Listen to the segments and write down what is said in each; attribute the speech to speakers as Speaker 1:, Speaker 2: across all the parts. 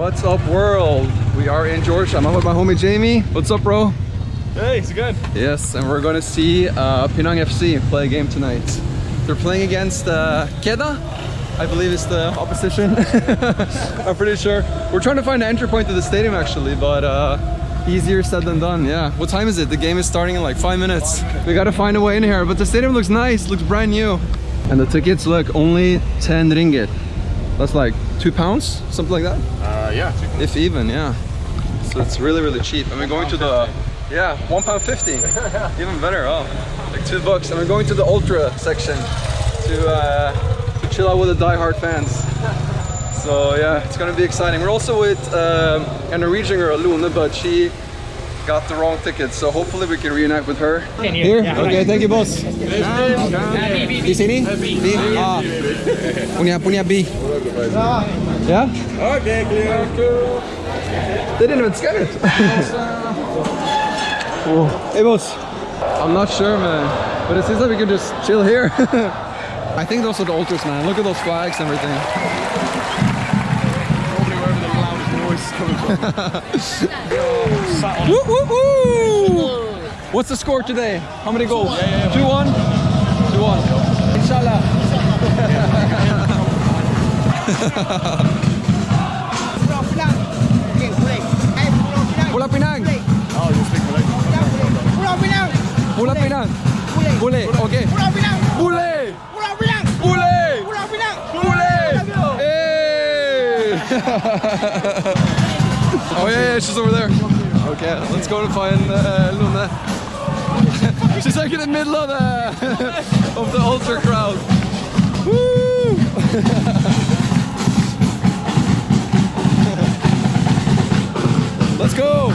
Speaker 1: What's up, world? We are in Georgia. I'm with my homie Jamie. What's up, bro?
Speaker 2: Hey, it's good.
Speaker 1: Yes, and we're going to see Penang FC play a game tonight. They're playing against Kedah, I believe is the opposition. I'm pretty sure. We're trying to find an entry point to the stadium actually, but easier said than done. Yeah. What time is it? The game is starting in like 5 minutes. We got to find a way in here, but the stadium looks nice, looks brand new. And the tickets look only 10 ringgit. That's like £2, something like that?
Speaker 2: Yeah.
Speaker 1: If even, yeah. So it's really, really cheap. And we're going to the, yeah, £1.50. Even better, oh. Like $2. And we're going to the Ultra section to chill out with the die-hard fans. So yeah, it's gonna be exciting. We're also with a Norwegian girl, Lune, but she got the wrong ticket. So hopefully we can reunite with her. Here? Okay, thank you, boss. Di sini? Di? Ah. Punya B. Yeah?
Speaker 2: Okay, clear.
Speaker 1: They didn't even scan it. Hey, boss. I'm not sure, man. But it seems like we can just chill here. I think those are the ultras, man. Look at those flags and everything.
Speaker 2: Probably wherever the loudest noise is coming from.
Speaker 1: Woo, woo, woo. What's the score today? How many goals? 2-1? 2-1. Inshallah. Pulau Pinang.
Speaker 2: Oh, you speak Malaysian.
Speaker 3: Pulau Penang.
Speaker 1: Pulau Pinang. Bule. Okay.
Speaker 3: Pulau Penang.
Speaker 1: Bule.
Speaker 3: Pulau Penang.
Speaker 1: Bule.
Speaker 3: Pulau Penang.
Speaker 1: Bule. Hey. Oh yeah, she's over there. Okay, let's go and find Luna. She's like in the middle of the ultra crowd. Woo! Let's go!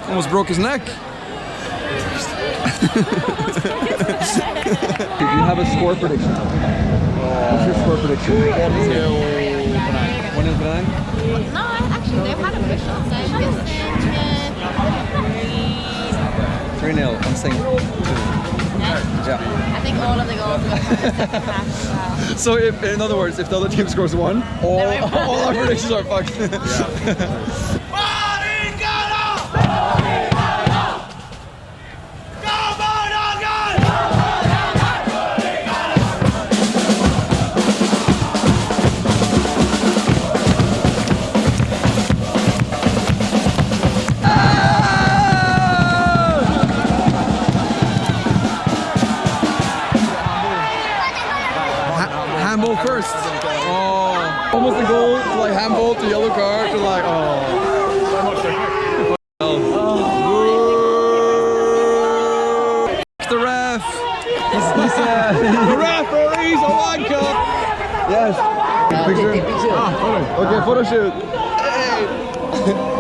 Speaker 1: Almost broke his neck. Did you have a score prediction? What's your score prediction? 1-0 Penang.
Speaker 4: No, actually, they've had officials. So I'm guessing
Speaker 1: 3-0. I'm saying 2. Yeah.
Speaker 4: I think all of the goals will come in the second half as well.
Speaker 1: So, if, in other words, if the other team scores 1, all our predictions are fucked. Handball first. Oh, almost a goal to like handball to yellow card to like The ref. The referee's a wanker. Yes. Picture. Okay, photo shoot. Hey.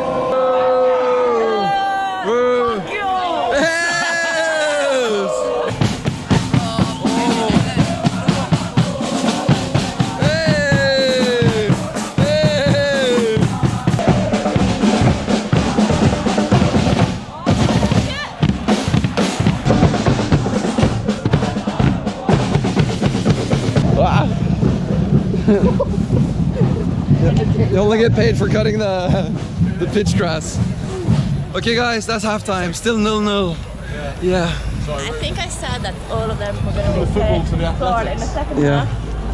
Speaker 1: You only get paid for cutting the pitch grass. Okay guys, that's halftime. Still 0-0. Yeah.
Speaker 4: I think I said that all of them were going to score in the second half.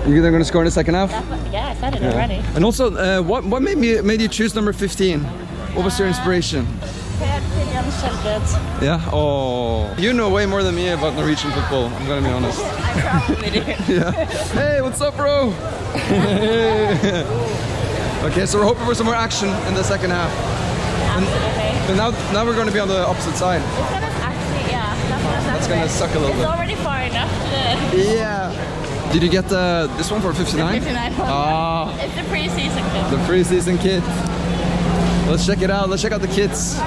Speaker 1: They're going to score in the second half?
Speaker 4: Yeah, I said it already.
Speaker 1: And also, what made you choose number 15? What was your inspiration? Yeah? Oh. You know way more than me about Norwegian football, I'm gonna be honest.
Speaker 4: I probably do.
Speaker 1: Yeah. Hey, what's up, bro? Okay, so we're hoping for some more action in the second half.
Speaker 4: Absolutely.
Speaker 1: And now we're going to be on the opposite side.
Speaker 4: It's gonna actually, yeah,
Speaker 1: That's gonna suck a little
Speaker 4: it's
Speaker 1: bit.
Speaker 4: already far enough.
Speaker 1: Yeah. Did you get this one for 59?
Speaker 4: 59.
Speaker 1: Ah.
Speaker 4: It's the pre-season kit.
Speaker 1: The pre-season kit. Let's check it out. Let's check out the kits.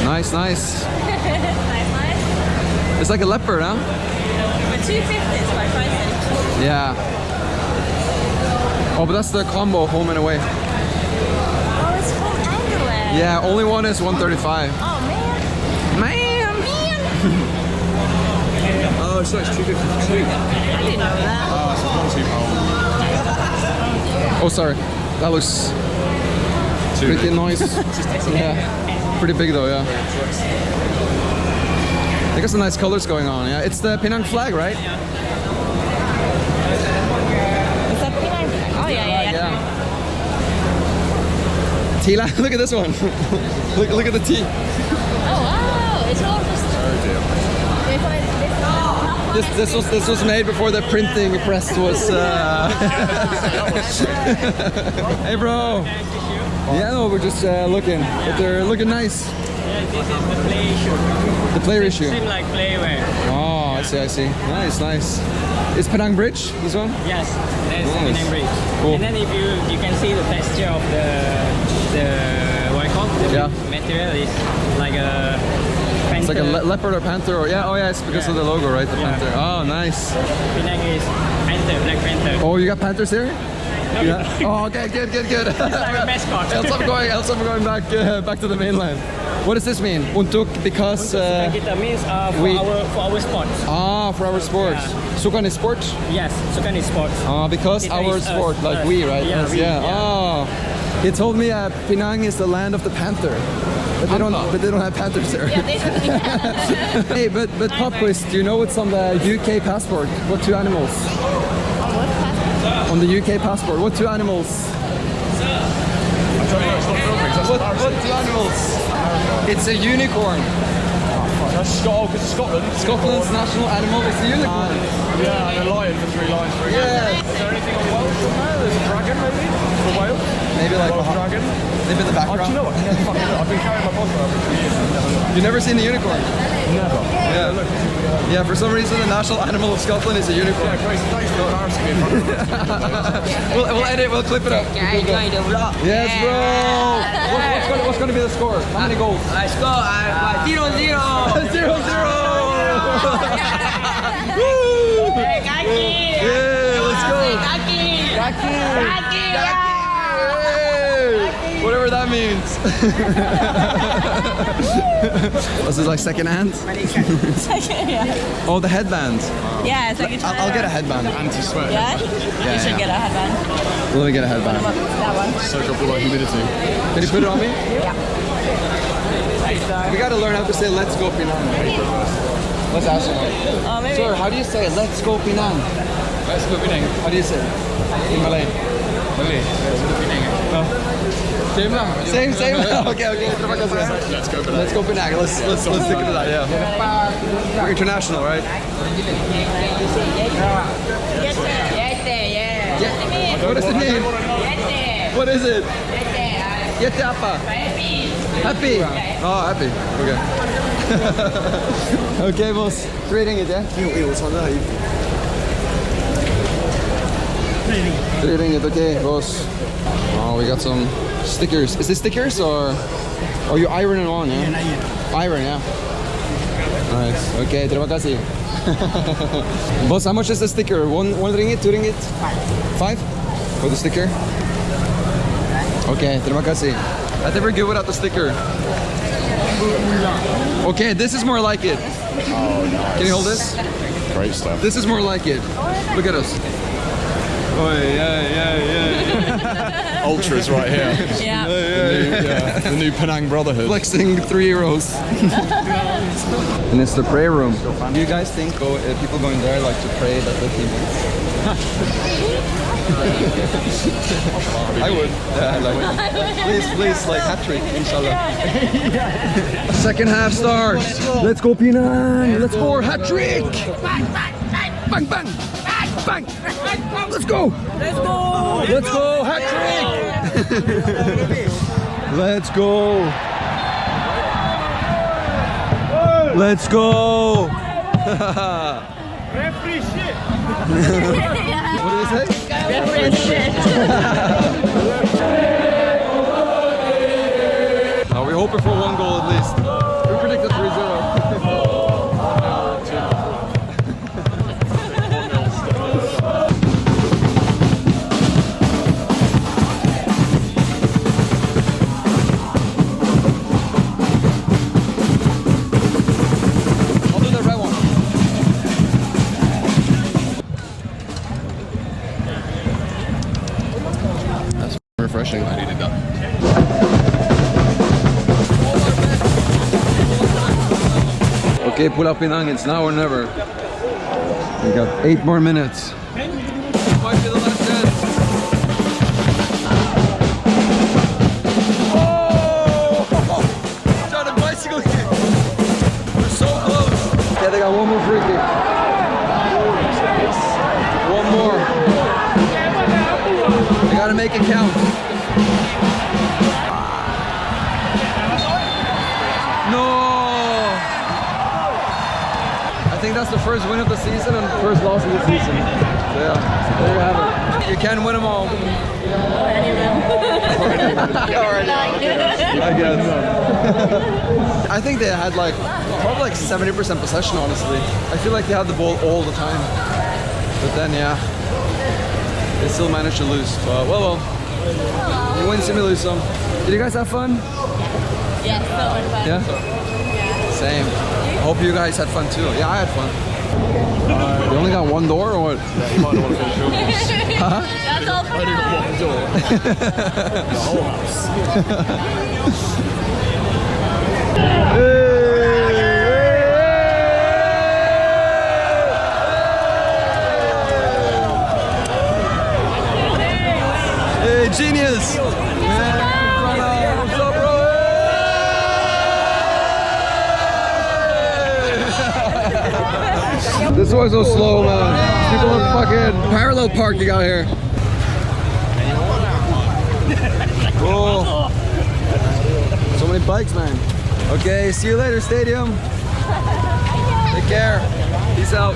Speaker 1: Nice, nice.
Speaker 4: Nice.
Speaker 1: It's like a leopard, huh?
Speaker 4: With 250 is quite pricey.
Speaker 1: Yeah. Oh, but that's the combo home and away.
Speaker 4: Oh, it's home and away.
Speaker 1: Yeah, only one is 135.
Speaker 4: Oh man.
Speaker 1: Man!
Speaker 2: Oh, so it's 252.
Speaker 4: I didn't know that.
Speaker 2: Oh, it's a 1 2 pound.
Speaker 1: Oh, sorry. That looks pretty nice. Yeah. Pretty big though, yeah. I got some nice colors going on, yeah. It's the Penang flag, right?
Speaker 4: Is that Penang? Oh yeah.
Speaker 1: Tila, look at this one. look at the T.
Speaker 4: Oh wow, it's all just.
Speaker 1: This was made before the printing press was. Hey, bro. Yeah, no, we're just looking. But they're looking nice.
Speaker 3: Yeah, this is the play issue.
Speaker 1: The player issue.
Speaker 3: Seem like playwear.
Speaker 1: Oh, I see. Nice. Is Penang Bridge this one?
Speaker 3: Yes, that's the
Speaker 1: Nice.
Speaker 3: Penang Bridge.
Speaker 1: Cool.
Speaker 3: And then if you can see the texture of the what you call it? The material is like a panther.
Speaker 1: It's like a leopard or panther or it's because of the logo, right? The panther. Oh, nice.
Speaker 3: Penang is panther, black panther.
Speaker 1: Oh, you got panthers here? Yeah. Oh, okay, good.
Speaker 3: It's like a mascot.
Speaker 1: else I'm going back to the mainland. What does this mean? Untuk because
Speaker 3: It means for our sports.
Speaker 1: for our sports.
Speaker 3: Yeah.
Speaker 1: Sukan is sport.
Speaker 3: Yes, Sukan is sports.
Speaker 1: Because
Speaker 3: It
Speaker 1: our
Speaker 3: is
Speaker 1: sport,
Speaker 3: us,
Speaker 1: like
Speaker 3: us.
Speaker 1: we, right?
Speaker 3: Yeah,
Speaker 1: Us,
Speaker 3: we,
Speaker 1: yeah.
Speaker 3: yeah.
Speaker 1: Oh, he told me Penang is the land of the panther, but they don't have panthers there.
Speaker 4: Yeah, they don't.
Speaker 1: Hey, but pop quiz. Do you know what's on the UK passport? What two animals? On the UK passport, what two animals?
Speaker 2: I'm trying to know, it's not filming, that's
Speaker 1: What
Speaker 2: embarrassing.
Speaker 1: two animals? It's a unicorn.
Speaker 2: That's Scotland.
Speaker 1: Scotland's national animal is the unicorn.
Speaker 2: Yeah, and a lion for 3 lions.
Speaker 1: Yeah.
Speaker 2: Is there anything on Wales from there? There's a dragon maybe? For Wales?
Speaker 1: Maybe like
Speaker 2: Welsh dragon?
Speaker 1: maybe in the
Speaker 2: Oh, do
Speaker 1: background.
Speaker 2: you know what? I can't fucking look. I've been carrying my podcast over for years and I've never looked.
Speaker 1: You've never seen the unicorn?
Speaker 2: Never.
Speaker 1: Yeah. Yeah, for some reason the national animal of Scotland is a unicorn.
Speaker 2: Yeah, crazy. Thanks for embarrassing me in front of everyone.
Speaker 1: We'll edit, we'll clip it up. Yes, bro. What's going to be the score? How many goals?
Speaker 3: I score 0-0.
Speaker 1: 0-0. Woo! Yeah, let's go. Hey! Whatever that means. This is like second hand?
Speaker 4: Yeah.
Speaker 1: Oh, the headband.
Speaker 4: Yeah, it's like a
Speaker 1: I'll get a headband.
Speaker 2: Anti-sweat.
Speaker 4: Yeah? You should get a headband.
Speaker 1: Let me get a headband.
Speaker 4: That one.
Speaker 2: Soak up all that humidity.
Speaker 1: Can you put it on me?
Speaker 4: Yeah.
Speaker 1: We gotta learn how to say let's go Penang. Let's ask him.
Speaker 4: Oh, maybe.
Speaker 1: Sir, how do you say let's go Penang?
Speaker 2: Let's go Penang.
Speaker 1: How do you say it? In Malay?
Speaker 2: Malay.
Speaker 1: Same lang. Same. Okay. Terima kasih.
Speaker 2: Let's go Penang.
Speaker 1: Let's go Penang. Let's stick to that. Yeah. We're international, right? What does it mean? What is it? Yete apa? Happy. Oh, happy. Okay. Okay, boss. 3 ringgit, yeah? 3 ringgit, okay, boss. Oh, we got some stickers. Is this stickers or you iron it on, yeah? Iron, yeah. Nice. Okay, terima kasih. Boss, how much is the sticker? 1 ringgit, 2 ringgit? 5 for the sticker? Okay, terima kasih. I never good without the sticker. Okay, this is more like it.
Speaker 2: Oh, nice.
Speaker 1: Can you hold this?
Speaker 2: Great stuff.
Speaker 1: This is more like it. Look at us. Oh, yeah.
Speaker 2: Ultras right here.
Speaker 4: Yeah.
Speaker 2: The new Penang Brotherhood.
Speaker 1: Flexing 3 euros. And it's the prayer room. Do you guys think people going there like to pray that the team wins? I would. Yeah, like, please, like hat trick, inshallah. Second half starts. Let's go Penang. Let's go hat trick. Bang, bang. Bang. Let's go. Let's go hat trick. Let's go. Let's go.
Speaker 2: Referee shit.
Speaker 1: What did he say? We're hoping for 1 goal at least. We predicted 3-0.
Speaker 2: refreshing. I needed that.
Speaker 1: Okay, pull up Penang, it's now or never. We got 8 more minutes. Might be the last chance. Oh! Trying to bicycle kick. We're so close. Yeah, they got one more free kick. One more. They gotta make it count. No! I think that's the first win of the season and first loss of the season. So yeah, so there you have it. You can win them all. I guess. I think they had like probably like 70% possession, honestly. I feel like they had the ball all the time. But then yeah, they still managed to lose. But well. You win some, you lose some. Did you guys have fun?
Speaker 4: Yeah, so much fun.
Speaker 1: Yeah? Same. Hope you guys had fun too. Yeah, I had fun. You only got one door or what?
Speaker 2: Yeah, you might want to finish yours.
Speaker 1: Huh?
Speaker 4: That's all for now.
Speaker 2: One door. The whole house.
Speaker 1: Hey, genius! What's up, bro? This was so slow, man. People are fucking parallel parking out here. Cool. So many bikes, man. Okay, see you later, stadium. Take care. Peace out.